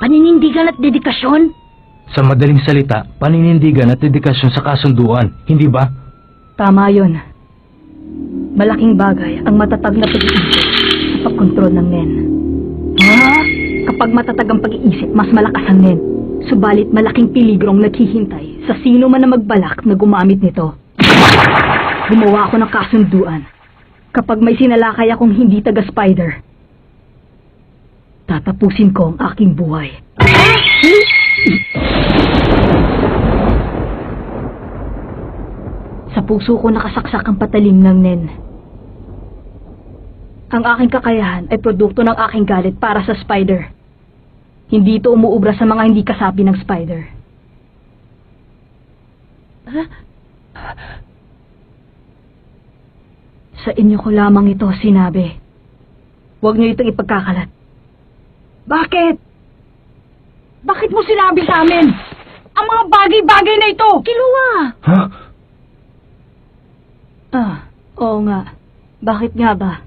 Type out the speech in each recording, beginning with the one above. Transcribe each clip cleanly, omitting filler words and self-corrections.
Paninindigan at dedikasyon? Sa madaling salita, paninindigan at dedikasyon sa kasunduan, hindi ba? Tama yun. Malaking bagay ang matatag na pag-iisip sa pagkontrol ng Nen. Ha? Kapag matatag ang pag-iisip, mas malakas ang Nen. Subalit malaking peligrong naghihintay sa sino man na magbalak na gumamit nito. Gumawa ako ng kasunduan. Kapag may sinalakay akong hindi taga-spider, tatapusin ko ang aking buhay. Sa puso ko nakasaksak ang patalim ng Nen. Ang aking kakayahan ay produkto ng aking galit para sa spider. Hindi ito umuubra sa mga hindi kasapi ng spider. Sa inyo ko lamang ito sinabi. Huwag niyo itong ipagkakalat. Bakit? Bakit mo sinabi sa amin? Ang mga bagay-bagay na ito! Kiluwa! Ha? Oo nga. Bakit nga ba?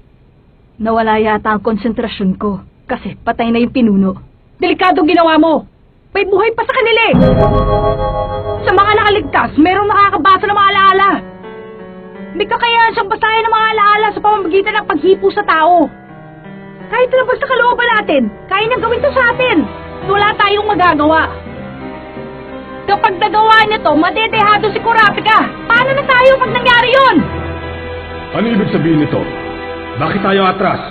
Nawala yata ang konsentrasyon ko kasi patay na yung pinuno. Delikadong ginawa mo! May buhay pa sa kanila eh! Sa mga nakaligtas, merong nakakabasa ng mga alaala. May kakayahan siyang basahin ng mga alaala sa pamamagitan ng paghipo sa tao. Kahit labas sa kalooban natin, kaya niyang gawin to sa atin. Wala tayong magagawa. Kapag nagawa niya to, madedehado si Kurapika. Paano na tayo pag nangyari yun? Ano ibig sabihin nito? Bakit tayo atras?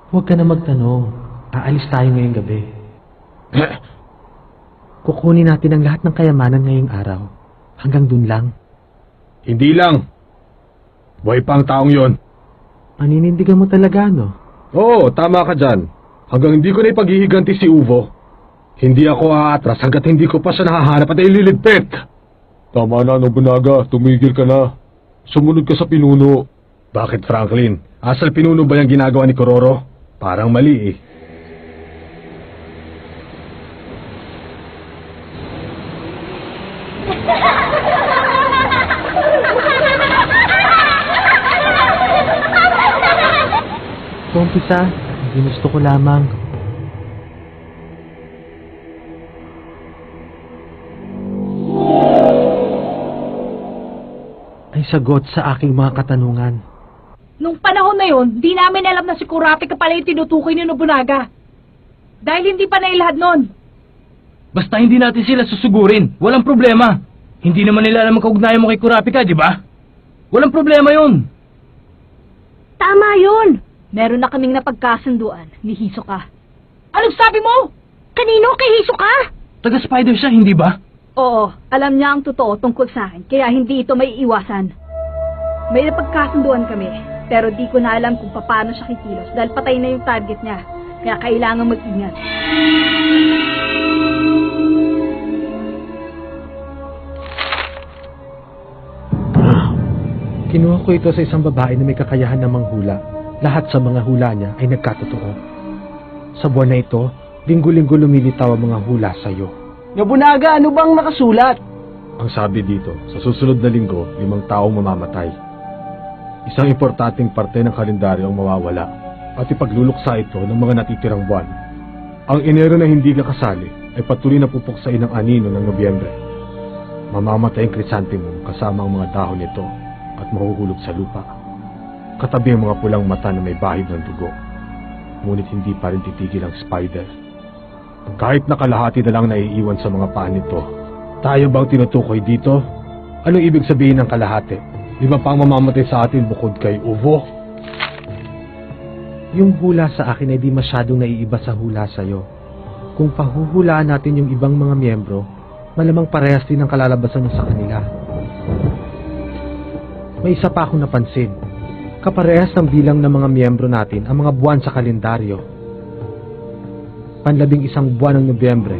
Huwag ka na magtanong. Aalis tayo ngayong gabi. Kukunin natin ang lahat ng kayamanan ngayong araw. Hanggang dun lang. Hindi lang. Buhay pa ang taong yon. Paninindigan mo talaga, no? Oo, tama ka dyan. Hanggang hindi ko na ipaghihiganti si Uvo, hindi ako aatras hanggat hindi ko pa siya nahahanap at ililigpit. Tama na, Nobunaga. Tumigil ka na. Sumunod ka sa pinuno. Bakit, Franklin? Asal pinuno ba yung ginagawa ni Kororo? Parang mali eh. Kumpisa, ginusto ko lamang. Ay sagot sa aking mga katanungan. Nung panahon na yun, di namin alam na si Kurapika pala yung tinutukoy ni Nobunaga. Dahil hindi pa nailahad nun. Basta hindi natin sila susugurin, walang problema. Hindi naman nila alam ang kaugnayan mo kay Kurapika, di ba? Walang problema yun. Tama yun! Meron na kaming napagkasunduan ni Hisoka. Anong sabi mo? Kanino kay Hisoka? Taga-spider siya, hindi ba? Oo, alam niya ang totoo tungkol sa akin, kaya hindi ito may iiwasan. May napagkasunduan kami, pero di ko na alam kung paano siya kikilos dahil patay na yung target niya, kaya kailangan mag-ingat. Kinuha ko ito sa isang babae na may kakayahan na manghula. Lahat sa mga hula niya ay nagkatotoo. Sa buwan na ito, linggo-linggo lumilitaw ang mga hula sa iyo. Nobunaga, ano bang nakasulat? Ang sabi dito, sa susunod na linggo, 5 taong mamamatay. Isang importanteng parte ng kalendaryo ang mawawala at ipagluluksa ito ng mga natitirang buwan. Ang Enero na hindi ka kasali ay patuloy na pupuksain ng anino ng Nobyembre. Mamamatay ang krisantemo kasama ang mga dahon nito at mahuhulog sa lupa. Katabi ang mga pulang mata na may bahid ng dugo. Ngunit hindi pa rin titigil ang spider. Kahit nakalahati na lang naiiwan sa mga paa nito, tayo bang tinutukoy dito? Anong ibig sabihin ng kalahati? 5 pang mamamatay sa atin bukod kay Uvo? Yung hula sa akin ay di masyadong naiiba sa hula sa iyo. Kung pahuhulaan natin yung ibang mga miyembro, malamang parehas din ang kalalabasan sa kanila. May isa pa akong napansin. Kaparehas ng bilang ng mga miyembro natin ang mga buwan sa kalendaryo. 11 buwan ng Nobyembre,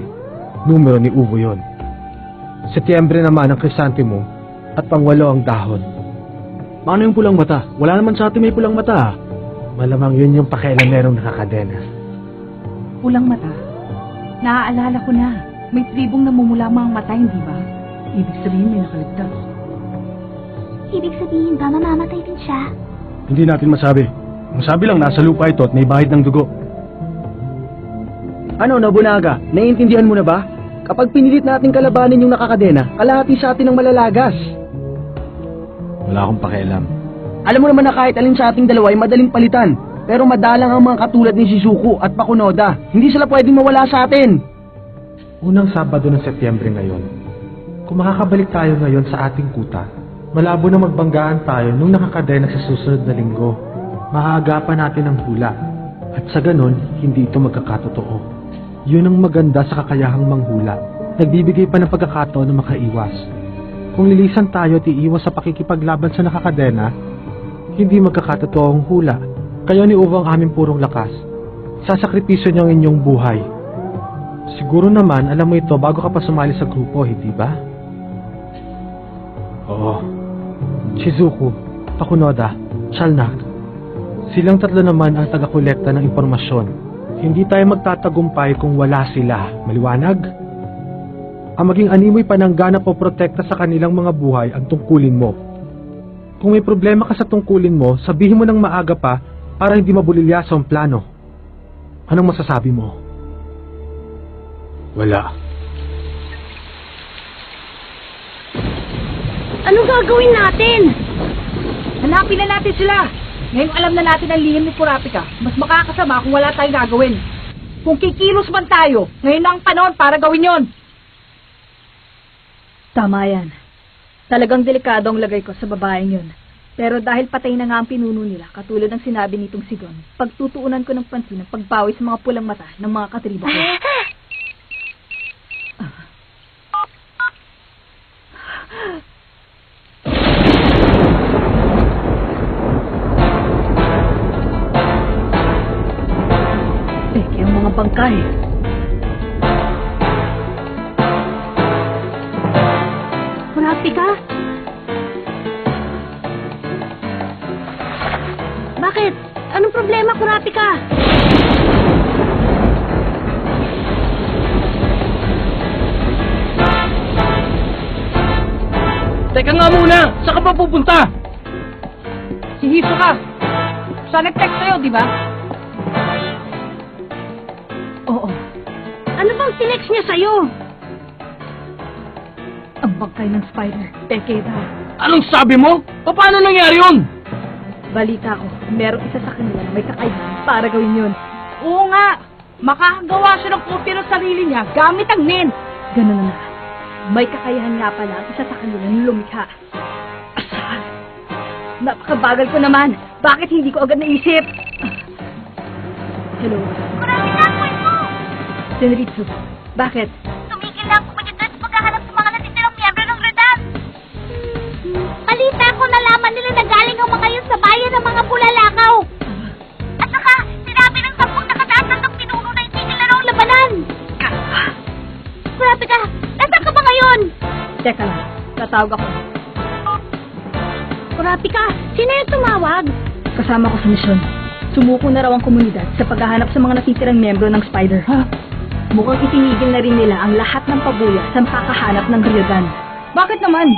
numero ni Uvo yon. Setyembre naman ang krisantemo at 8 ang dahon. Paano yung pulang mata? Wala naman sa atin may pulang mata. Malamang yun yung pakialamerong nakakadena. Pulang mata? Naaalala ko na. May tribong namumula mga mata, hindi ba? Ibig sabihin may nakaligtas. Ibig sabihin ba mamamatay din siya? Hindi natin masabi. Ang sabi lang nasa lupa ito at may bahid ng dugo. Ano, Nobunaga? Naiintindihan mo na ba? Kapag pinilit natin kalabanin yung nakakadena, kalahati sa atin ang malalagas. Wala akong pakialam. Alam mo naman na kahit alin sa ating dalawa ay madaling palitan. Pero madalang ang mga katulad ni Shizuku at Pakunoda. Hindi sila pwedeng mawala sa atin. Unang Sabado ng Setyembre ngayon. Kung makakabalik tayo ngayon sa ating kuta, malabo na magbanggaan tayo nung nakakadena sa susunod na linggo. Maaagapan natin ang hula. At sa ganon, hindi ito magkakatotoo. Yun ang maganda sa kakayahang manghula. Nagbibigay pa ng pagkakataon na makaiwas. Kung lilisan tayo at iiwas sa pakikipaglaban sa nakakadena, hindi magkakatotoo ang hula. Kayo ni Uva ang aming purong lakas. Sasakripisyo niyo ang inyong buhay. Siguro naman, alam mo ito bago ka pa sumali sa grupo, hindi ba? Oo. Shizuku, Pakunoda, Shalnak. Silang tatlo naman ang taga-kolekta ng impormasyon. Hindi tayo magtatagumpay kung wala sila. Maliwanag? Ang maging animoy pananggana o protekta sa kanilang mga buhay ang tungkulin mo. Kung may problema ka sa tungkulin mo, sabihin mo ng maaga pa para hindi mabulilya sa plano. Anong masasabi mo? Wala. Anong gagawin natin? Hanapin na natin sila. Ngayon alam na natin ang lihim ni Kurapika. Mas makakasama kung wala tayong gagawin. Kung kikilos man tayo, ngayon na ang panahon para gawin yon. Tama yan. Talagang delikado ang lagay ko sa babaeng yun. Pero dahil patay na nga ang pinuno nila, katulad ng sinabi nitong Sigon, pagtutuunan ko ng pansin ang pagbawi sa mga pulang mata ng mga katribo ko. Teke, ang mga bangkay. Kurapika? Bakit? Anong problema, Kurapika? Teka nga muna! Saan ka ba pupunta? Si Hisoka! Siya nag-text sa'yo, di ba? Oo. Ano bang tinext niya sa'yo? Ang bangkay ng spider. Tekeda. Anong sabi mo? Paano nangyari yun? Balita ko, merong isa sa kanila na may kakayahan para gawin yun. Oo nga! Makakagawa siya ng kopya ng sarili niya gamit ang nin! Ganun na. May kakayahan nga pala ang isa sa kanila na lumikha. Asal! Napakabagal ko naman! Bakit hindi ko agad naisip? Hello? Kurapika, mo! Senritsu, bakit? Tumigil na ang komunidad sa paghahanap sa mga natitirang miyembro ng Redan. Balita ko nalaman nila na galing ang mga yun sa bayan ng mga bulalakaw. At saka, sinabi ng 10 nakataas ng pinuno na hindi nila raw labanan. Kurapika, nasaan ka ba ngayon? Teka lang, tatawag ako. Kurapika, sino yung tumawag? Kasama ko sa misyon. Sumuko na raw ang komunidad sa paghahanap sa mga natitirang miyembro ng Spider. Mukhang itinigil na rin nila ang lahat ng pabuya sa makakahanap ng Ryodan. Bakit naman?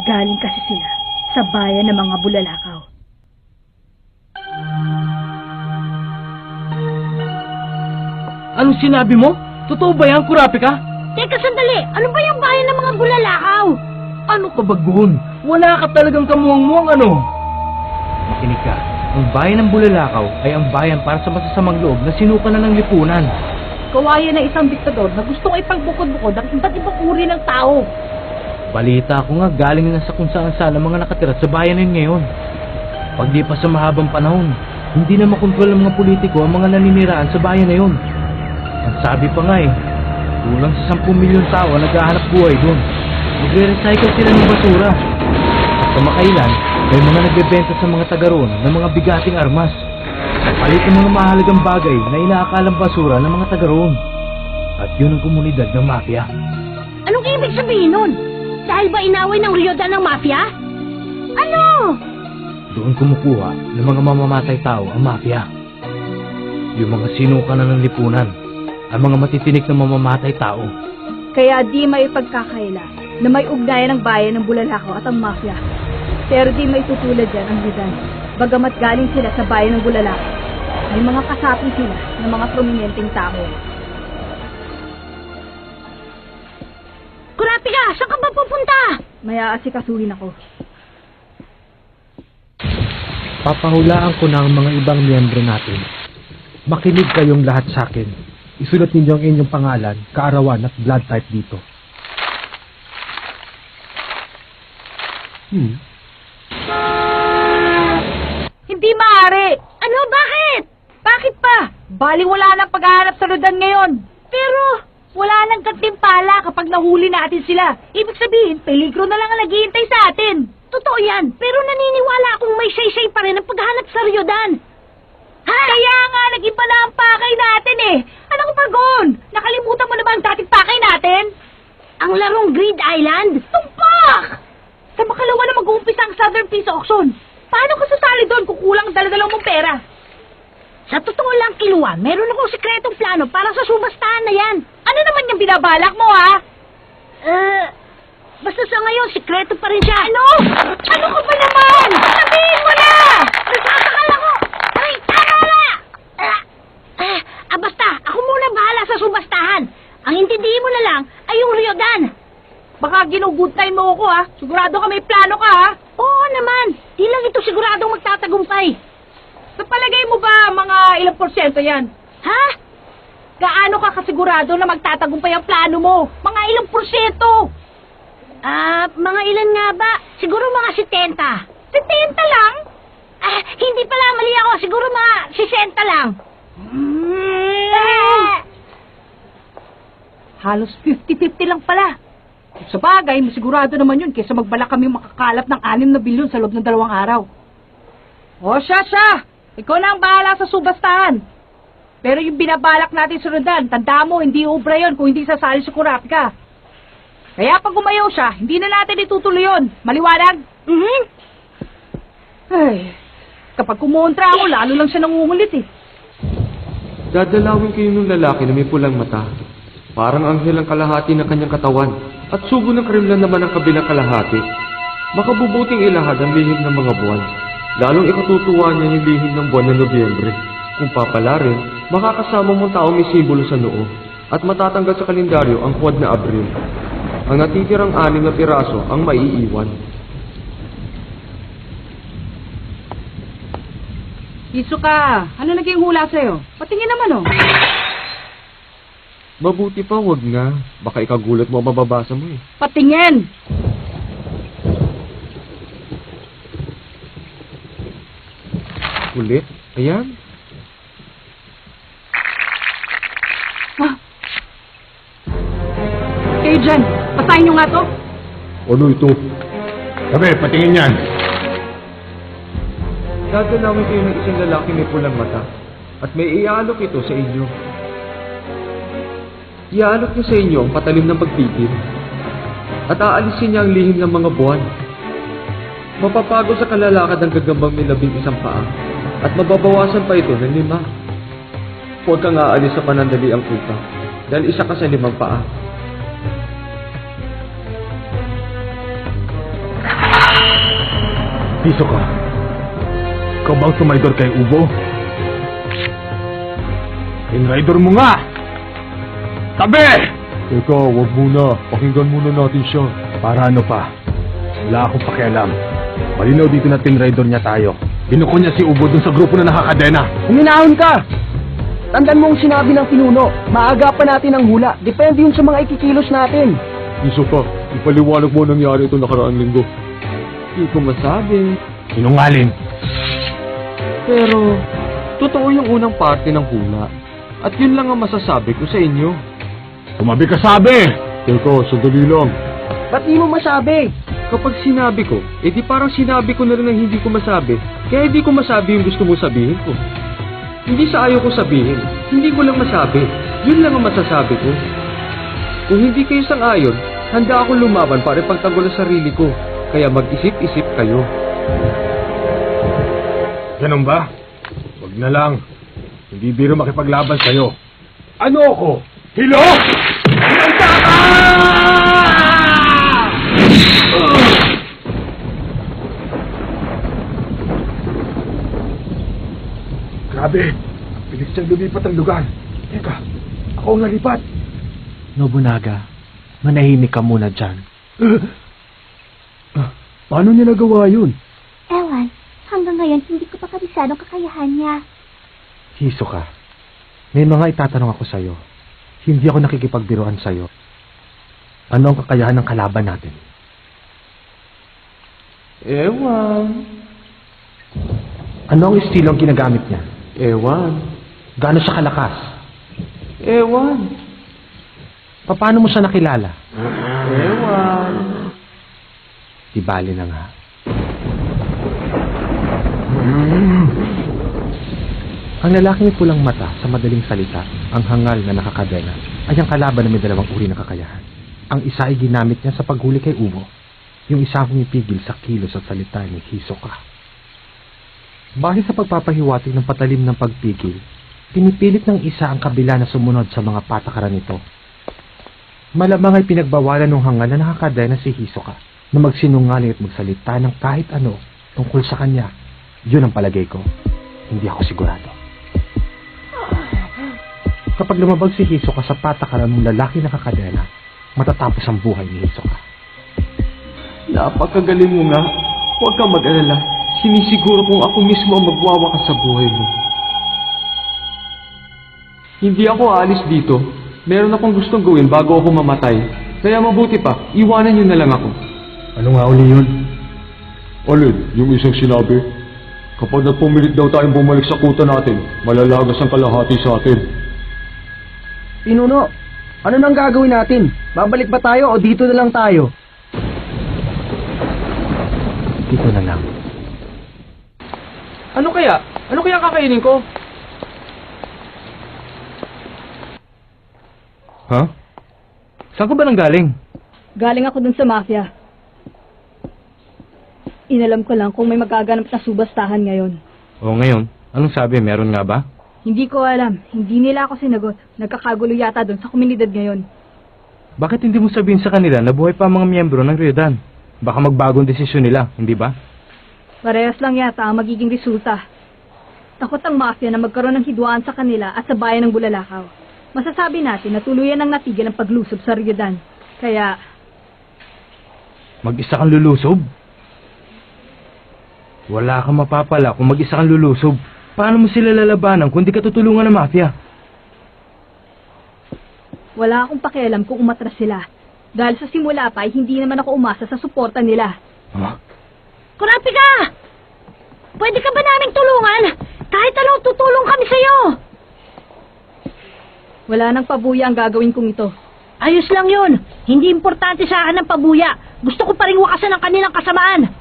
Galing kasi sila sa bayan ng mga bulalakaw. Anong sinabi mo? Totoo ba yan, Kurapika? Teka, sandali. Ano ba yung bayan ng mga bulalakaw? Ano ka baguhon? Wala ka talagang kamuang-muang ano? Makinig ka. Ang bayan ng Bulalakaw ay ang bayan para sa masasamang loob na sinuka na ng lipunan. Kawayan na isang diktador na gustong ipagbukod-bukod ang iba't ibang uri ng tao. Balita ko nga galing na sa kung saan saan ang mga nakatira sa bayanan ngayon. Pag di pa sa mahabang panahon, hindi na makontrol ng mga politiko ang mga naniniraan sa bayan na yun. Ang sabi pa nga kulang sa 10 milyon tao ang naghahanap buhay doon. Nagre-recycle sila ng basura. At kamakailan, may mga nagbebenta sa mga taga roon ng mga bigating armas. Palit ng mga mahalagang bagay na inaakalang basura ng mga taga roon. At yun ang komunidad ng mafia. Anong ibig sabihin nun? Dahil ba inaway ng Ryodan ng mafia? Ano? Doon kumukuha ng mga mamamatay tao ang mafia. Yung mga sinuka na ng lipunan, ang mga matitinik na mamamatay tao. Kaya di may pagkakaila na may ugnayan ng bayan ng Bulalakaw at ang mafia. Pero di may tutulad dyan ang Ryodan, bagamat galing sila sa bayan ng Bulalakaw. May mga kasapi sila ng mga prominenteng tao. Kurapika, saan ka ba pupunta? May aasikasuhin ako. Papahulaan ko na ang mga ibang miyembro natin. Makinig kayong lahat sa akin. Isulat ninyo ang inyong pangalan, kaarawan at blood type dito. Hindi maaari! Ano, bakit? Bakit pa? Baliwala ng paghahanap sa Rodan ngayon. Pero wala nang kantimpala kapag nahuli natin sila. Ibig sabihin, peligro na lang ang naghihintay sa atin. Totoo yan, pero naniniwala akong may say-say pa rin ang paghanap sa Ryodan. Ha? Kaya nga, nag-iba na ang pakay natin eh. Anong bagon? Nakalimutan mo na ba ang dating pakay natin? Ang larong Grid Island? Tumpak! Sa makalawa na mag-uumpisa ang Southern Peace Auction. Paano ka sasali doon kung kulang ang dala-dalaw mong pera? Sa totoo lang, Kilua, meron akong sekretong plano para sa subastahan na yan. Ano naman yung binabalak mo, ha? Basta sa ngayon, sekreto pa rin siya. Ano? Ano ka ba naman? Sabihin mo na! Nagsatakal ako! Ay, tama na! Basta, ako muna bahala sa subastahan. Ang intindihin mo na lang ay yung Ryodan. Baka ginugood time mo ako, ha? Sigurado ka may plano ka, ha? Oo naman, di lang ito siguradong magtatagumpay. Sa palagay mo ba mga ilang porsyento yan? Ha? Gaano ka kasigurado na magtatagumpay ang plano mo? Mga ilang porsyento? Mga ilan nga ba? Siguro mga 70. 70 lang? Hindi pala, mali ako. Siguro mga 60 lang. Halos 50-50 lang pala. Sa bagay, masigurado naman yun kaysa magbalak kami makakalap ng 6 na bilyon sa loob ng 2 araw. O siya! Ikaw na ang bahala sa subastahan. Pero yung binabalak natin sa Rodan, tanda mo, hindi ubra yun kung hindi sasali si Kurapika. Kaya pag umayaw siya, hindi na natin itutuloy yun. Maliwanag? Ay, kapag kumontra ako, lalo lang siya nangungulit eh. Dadalawin kayo ng lalaki na may pulang mata. Parang anghel ang kalahati ng kanyang katawan. At sugo ng karimlan naman ang kabilang kalahati. Makabubuting ilahad ang lihim ng mga buwan. Lalong ikatutuwa niya yung lihim ng buwan ng Nobyembre. Kung papalarin, makakasama mong tao may simbolo sa noo. At matatanggal sa kalendaryo ang kuwad na Abril. Ang natitirang 6 na piraso ang maiiwan. Isuka, ano naging hula sa'yo? Patingin naman oh. Mabuti pa, wag nga. Baka ikagulat mo ang mababasa mo eh. Patingin! Ulit? Ayan. Kayo dyan, basahin nyo nga to. Ano ito? Sabi, patingin yan. Dadalawin kayo ng isang lalaki may pulang mata. At may iaalok ito sa inyo. Iaalok niya sa inyo ang patalim ng pagpipil. At aalisin niya ang lihim ng mga buwan. Mapapago sa kalalakad ang gagambang may 11 paa. At mababawasan pa ito ng 5. Huwag kang aalis sa panandali ang kuta. Dahil isa ka sa 5 paa. Piso ka. Ikaw ba ang tumaydor kay Ubo? Inrider mo nga! Tabi! Teka, wag muna. Pakinggan muna natin siya. Para ano pa? Wala akong pakialam. Malinaw dito na tinrider niya tayo. Binuko niya si Ubo dun sa grupo na nakakadena. Uminahon ka! Tandaan mo ang sinabi ng pinuno. Maagapan natin ang hula. Depende yun sa mga ikikilos natin. Piso ka, ipaliwanag mo nangyari ito nakaraang linggo. Hindi ko masabi. Sinungaling. Pero, totoo yung unang parte ng hula. At yun lang ang masasabi ko sa inyo. Tumabi ka sabi! Teka, sandali lang. Ba't di mo masabi? Kapag sinabi ko, edi parang sinabi ko na rin ang hindi ko masabi. Kaya hindi ko masabi yung gusto mo sabihin ko. Hindi sa ayaw ko sabihin, hindi ko lang masabi. Yun lang ang masasabi ko. Kung hindi kayo sang-ayon, handa akong lumaban para ipagtanggol ang sarili ko. Kaya mag-isip-isip kayo. Ganun ba? Wag na lang. Hindi biro makipaglaban sa'yo. Ano ako? Hilo? Hinanda ka! Grabe, siyang lumipat ang lugar. Teka, ako ang nalipat. Nobunaga, manahimik ka muna dyan. Paano niya nagawa yun? Ewan, hanggang ngayon hindi ko pa kabisado ang kakayahan niya. Hisoka, may mga itatanong ako sa'yo. Hindi ako nakikipagbiruan sa'yo. Ano ang kakayahan ng kalaban natin? Ewan. Ano ang estilo ang ginagamit niya? Ewan. Gaano siya kalakas? Ewan. Paano mo siya nakilala? Ewan. Di bali na nga. Ang lalaki may pulang mata, sa madaling salita, ang hangal na nakakadena, ay ang kalaban na may dalawang uri ng kakayahan. Ang isa ay ginamit niya sa paghuli kay Ubo, yung isa ang pumipigil sa kilos at salita ni Hisoka. Base sa pagpapahiwatig ng patalim ng pagpigil, pinipilit ng isa ang kabila na sumunod sa mga patakaran nito. Malamang ay pinagbawalan ng hangal na nakakadena si Hisoka na magsinungaling at magsalita ng kahit ano tungkol sa kanya. Yun ang palagay ko. Hindi ako sigurado. Kapag lumabag si Hisoka sa patakaran ng lalaki na kakadena, matatapos ang buhay ni Hisoka. Napakagaling mo nga. Huwag kang mag-alala. Sinisiguro kong ako mismo ang magwawakas sa buhay mo. Hindi ako aalis dito. Meron akong gustong gawin bago ako mamatay. Kaya mabuti pa, iwanan niyo na lang ako. Ano nga uli yun? Alin, yung isang sinabi? Kapag nagpumilit daw tayong bumalik sa kuta natin, malalagas ang kalahati sa atin. Pinuno, ano nang gagawin natin? Babalik ba tayo o dito na lang tayo? Dito na lang. Ano kaya? Ano kaya kakainin ko? Ha? Saan ka ba nanggaling? Galing ako dun sa mafia. Inalam ko lang kung may magaganap na subastahan ngayon. O ngayon, anong sabi? Meron nga ba? Hindi ko alam. Hindi nila ako sinagot. Nagkakagulo yata dun sa komunidad ngayon. Bakit hindi mo sabihin sa kanila na buhay pa ang mga miyembro ng Ryodan? Baka magbagong desisyon nila, hindi ba? Parehas lang yata ang magiging resulta. Takot ang mafia na magkaroon ng hidwaan sa kanila at sa bayan ng Bulalakaw. Masasabi natin na tuluyan ang natigil ang paglusob sa Ryodan. Kaya... Mag-isa kang lulusob? Wala kang mapapala kung mag-isa kang lulusob. Paano mo sila lalabanan kung di ka tutulungan ng mafia? Wala akong pakialam kung umatras sila. Dahil sa simula pa ay hindi naman ako umasa sa suporta nila. Huh? Kurapika! Pwede ka ba naming tulungan? Kahit anong tutulong kami sa'yo! Wala nang pabuya ang gagawin kong ito. Ayos lang yun. Hindi importante sa akin ang pabuya. Gusto ko pa rin wakasan ang kanilang kasamaan.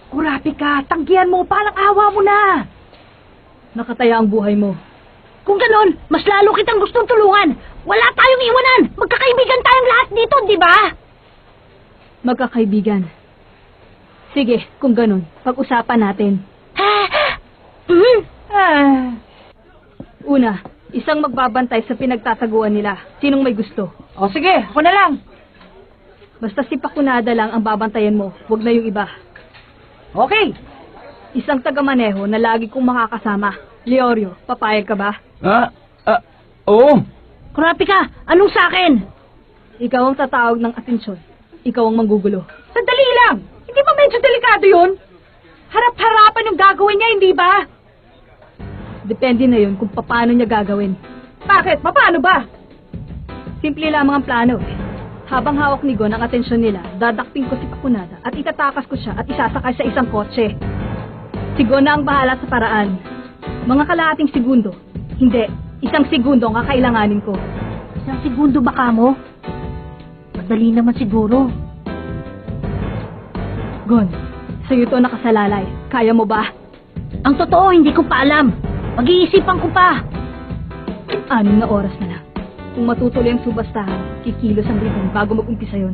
Kurapika, tanggihan mo. Parang awa mo na. Nakataya ang buhay mo. Kung ganon, mas lalo kitang gustong tulungan. Wala tayong iwanan. Magkakaibigan tayong lahat dito, di ba? Magkakaibigan. Sige, kung ganon, pag-usapan natin. Una, isang magbabantay sa pinagtataguan nila. Sinong may gusto? O sige, ako na lang. Basta si Pakunada lang ang babantayan mo. Huwag na yung iba. Okay. Isang taga-maneho na lagi kong makakasama. Leorio, papayag ka ba? Oo. Kurapika, anong sa akin? Ikaw ang tatawag ng atensyon. Ikaw ang manggugulo. Sandali lang. Hindi ba medyo delikado yun? Harap-harapan yung gagawin niya, hindi ba? Depende na yun kung paano niya gagawin. Bakit? Paano ba? Simple lamang ang plano. Habang hawak ni Gon ang atensyon nila, dadakpin ko si Pakunada at itatakas ko siya at isasakay sa isang kotse. Si Gon na ang bahala sa paraan. Mga kalahating segundo. Hindi, isang segundo ang kakailanganin ko. Isang segundo ba ka mo? Madali naman siguro. Gon, sa'yo to nakasalalay. Kaya mo ba? Ang totoo, hindi ko pa alam. Mag-iisipan ko pa. 6 na oras na lang. Kung matutuloy ang subastahan, kikilos ang ribbon bago mag-umpisa yun.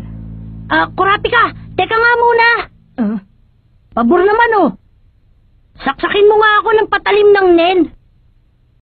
Kurapika, teka nga muna. Ah? Pabor naman oh. Saksakin mo nga ako ng patalim ng nen.